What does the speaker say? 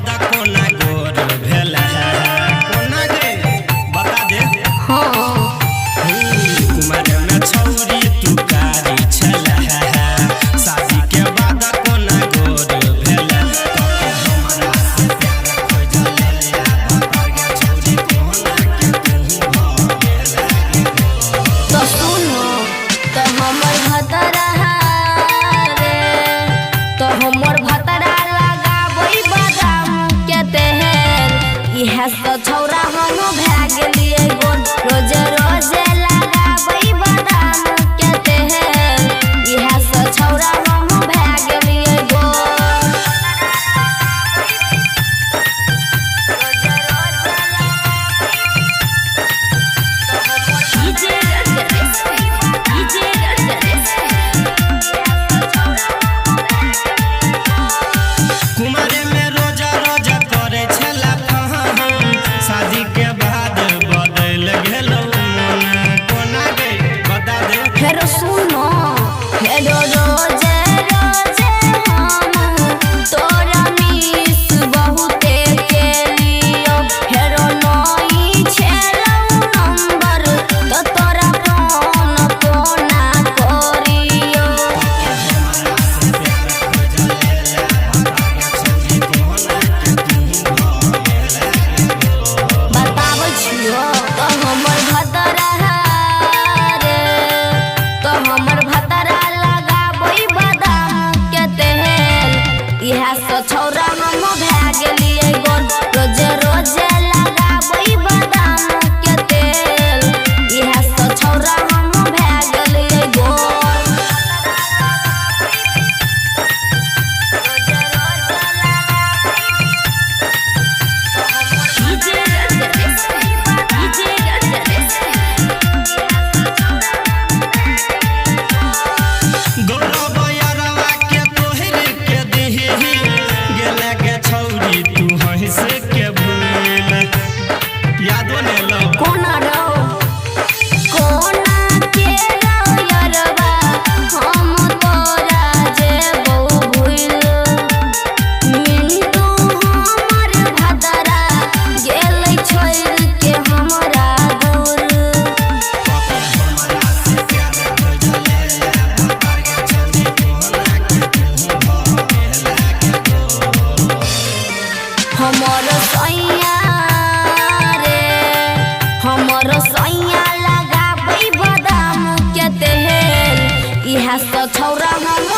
बाद कोना गोर भेला कोना गे बता दे कुमार में छौरी तू कारी छला शादी के बाद कोना गोर भेला हमरा से प्यार खोजले बता गे छौरी कोना के तू भेला तो सुनो तो हमर भतरा रे तो हमर भतरा लगाबई बादाम के तेल इहे से छौरा हम भए गेलिए गोल रोज रोज लगाबई बादाम के तेल इहे से छौरा हम भए गेलिए गोल कुमारे में रोजा रोजा करे छला शादी के बाद बदल गेलो कोना गे बता दे फेरो सुनो फेरो रोजे रोजे हम तोरा मिस बहुते केलियो फेरो नई छेलौ नंबर तो तोरा फोन कोना करियो बताबै छियो तो हमर भतरा रे तो हमर भतरा लगाबई बादाम के तेल इहे से छौरा हम भए गेलिए गोल रोज रोज लगाबई बादाम के तेल इहे से छौरा हम भए गेलिए गोल गौरव यारवा के तोहरे के देही गेला के छौरी तू हंस के भूल यादो ने लो कोना रो कोना के रो यारवा हम तोरा जेबौ भूल मिंटू हमर भतरा गेलै छोड़ के हमरा दूर हमर सैया रे हमर सैया लगाबै बादाम के तेल इहे से छौरा हम